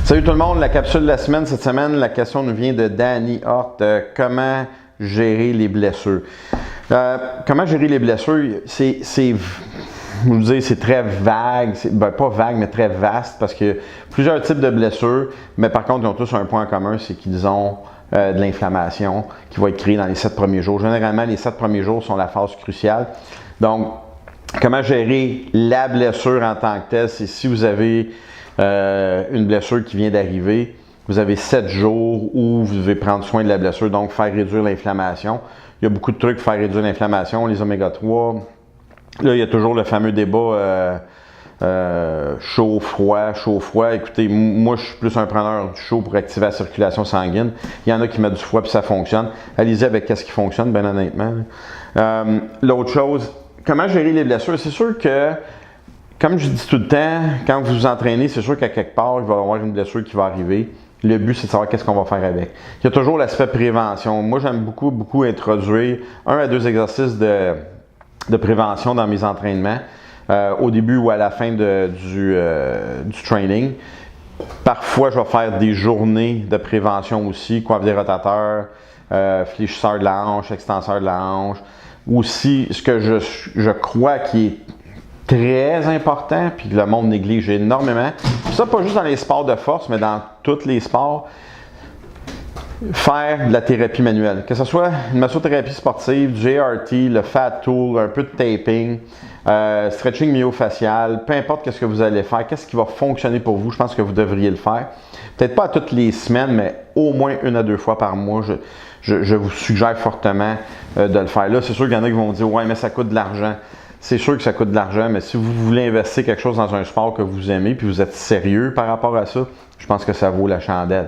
Salut tout le monde, la capsule de la semaine. Cette semaine, la question nous vient de Danny Hort. Comment gérer les blessures? Comment gérer les blessures? C'est très vague, pas vague, mais très vaste parce qu'il y a plusieurs types de blessures, mais par contre, ils ont tous un point en commun, c'est qu'ils ont de l'inflammation qui va être créée dans les 7 premiers jours. Généralement, les 7 premiers jours sont la phase cruciale. Donc, comment gérer la blessure en tant que telle? C'est si vous avez une blessure qui vient d'arriver, vous avez 7 jours où vous devez prendre soin de la blessure, donc faire réduire l'inflammation. Il y a beaucoup de trucs pour faire réduire l'inflammation, les oméga 3. Là, il y a toujours le fameux débat chaud-froid, chaud-froid. Écoutez, moi, je suis plus un preneur du chaud pour activer la circulation sanguine. Il y en a qui mettent du froid puis ça fonctionne. Allez-y avec ce qui fonctionne, bien honnêtement. L'autre chose, comment gérer les blessures? C'est sûr que, comme je dis tout le temps, quand vous vous entraînez, c'est sûr qu'à quelque part, il va y avoir une blessure qui va arriver. Le but, c'est de savoir qu'est-ce qu'on va faire avec. Il y a toujours l'aspect prévention. Moi, j'aime beaucoup introduire 1 à 2 exercices de prévention dans mes entraînements, au début ou à la fin du training. Parfois, je vais faire des journées de prévention aussi, coiffe des rotateurs, fléchisseur de la hanche, extenseur de la hanche. Aussi, ce que je crois qui est très important, puis que le monde néglige énormément. Puis ça, pas juste dans les sports de force, mais dans tous les sports, faire de la thérapie manuelle. Que ce soit une massothérapie sportive, du JRT, le Fat Tool, un peu de taping, stretching myofacial, peu importe ce que vous allez faire, qu'est-ce qui va fonctionner pour vous, je pense que vous devriez le faire. Peut-être pas toutes les semaines, mais au moins 1 à 2 fois par mois, je vous suggère fortement de le faire. Là, c'est sûr qu'il y en a qui vont dire « Ouais, mais ça coûte de l'argent ». C'est sûr que ça coûte de l'argent, mais si vous voulez investir quelque chose dans un sport que vous aimez puis vous êtes sérieux par rapport à ça, je pense que ça vaut la chandelle.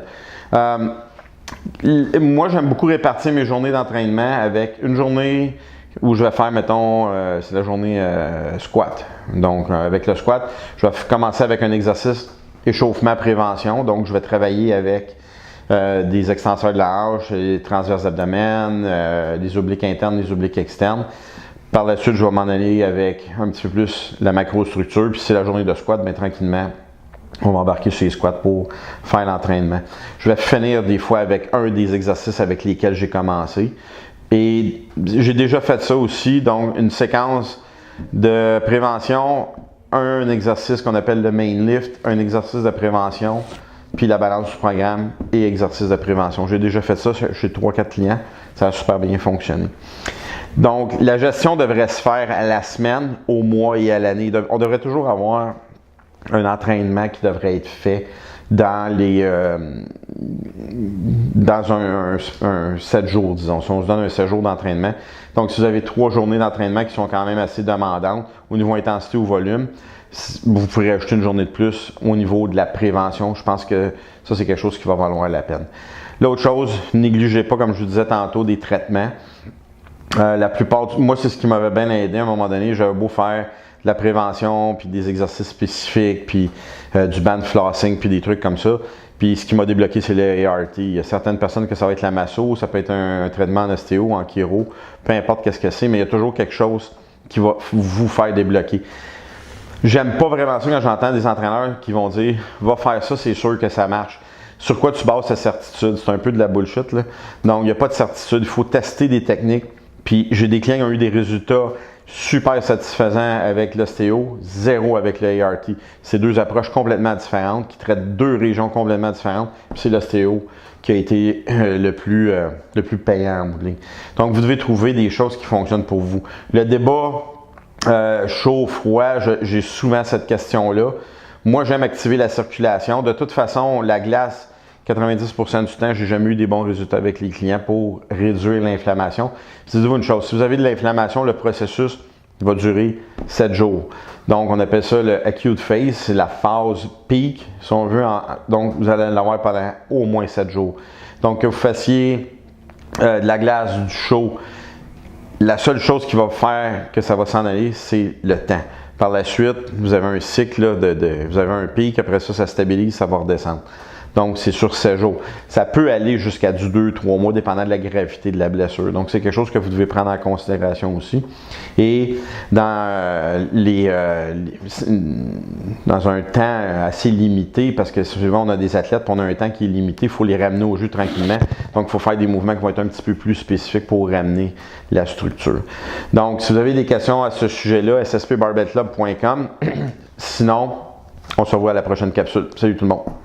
Moi, j'aime beaucoup répartir mes journées d'entraînement avec une journée où je vais faire, mettons, c'est la journée squat. Donc, avec le squat, je vais commencer avec un exercice échauffement-prévention. Donc, je vais travailler avec des extenseurs de la hanche, des transverses d'abdomen, des obliques internes, des obliques externes. Par la suite, je vais m'en aller avec un petit peu plus la macrostructure. Puis, c'est la journée de squat, bien tranquillement, on va embarquer sur les squats pour faire l'entraînement. Je vais finir des fois avec un des exercices avec lesquels j'ai commencé. Et j'ai déjà fait ça aussi, donc une séquence de prévention, un exercice qu'on appelle le main lift, un exercice de prévention, puis la balance du programme et exercice de prévention. J'ai déjà fait ça chez 3-4 clients, ça a super bien fonctionné. Donc, la gestion devrait se faire à la semaine, au mois et à l'année. On devrait toujours avoir un entraînement qui devrait être fait dans un 7 jours, disons. Si on se donne un 7 jours d'entraînement. Donc, si vous avez 3 journées d'entraînement qui sont quand même assez demandantes au niveau intensité ou volume, vous pourrez ajouter une journée de plus au niveau de la prévention. Je pense que ça, c'est quelque chose qui va valoir la peine. L'autre chose, négligez pas, comme je vous disais tantôt, des traitements. La plupart, moi, c'est ce qui m'avait bien aidé à un moment donné. J'avais beau faire de la prévention, puis des exercices spécifiques, puis du band flossing, puis des trucs comme ça. Puis ce qui m'a débloqué, c'est le ART. Il y a certaines personnes que ça va être la masso, ça peut être un traitement en ostéo, en chiro, peu importe qu'est-ce que c'est, mais il y a toujours quelque chose qui va vous faire débloquer. J'aime pas vraiment ça quand j'entends des entraîneurs qui vont dire « Va faire ça, c'est sûr que ça marche ». Sur quoi tu bases ta certitude? C'est un peu de la bullshit, là. Donc, il n'y a pas de certitude. Il faut tester des techniques. Puis, j'ai des clients qui ont eu des résultats super satisfaisant avec l'ostéo, 0 avec le ART. C'est 2 approches complètement différentes qui traitent 2 régions complètement différentes. C'est l'ostéo qui a été le plus payant en bout de ligne. Donc, vous devez trouver des choses qui fonctionnent pour vous. Le débat chaud-froid, j'ai souvent cette question-là. Moi, j'aime activer la circulation. De toute façon, la glace, 90% du temps, j'ai jamais eu des bons résultats avec les clients pour réduire l'inflammation. Dites-vous une chose, si vous avez de l'inflammation, le processus va durer 7 jours. Donc, on appelle ça le acute phase, c'est la phase peak, si on veut. Donc, vous allez l'avoir pendant au moins 7 jours. Donc, que vous fassiez de la glace, du chaud, la seule chose qui va faire que ça va s'en aller, c'est le temps. Par la suite, vous avez un cycle, vous avez un pic, après ça, ça stabilise, ça va redescendre. Donc, c'est sur 7 jours. Ça peut aller jusqu'à du 2-3 mois, dépendant de la gravité de la blessure. Donc, c'est quelque chose que vous devez prendre en considération aussi. Et dans dans un temps assez limité, parce que souvent on a des athlètes, puis on a un temps qui est limité, il faut les ramener au jeu tranquillement. Donc, il faut faire des mouvements qui vont être un petit peu plus spécifiques pour ramener la structure. Donc, si vous avez des questions à ce sujet-là, sspbarbellclub.com. Sinon, on se revoit à la prochaine capsule. Salut tout le monde!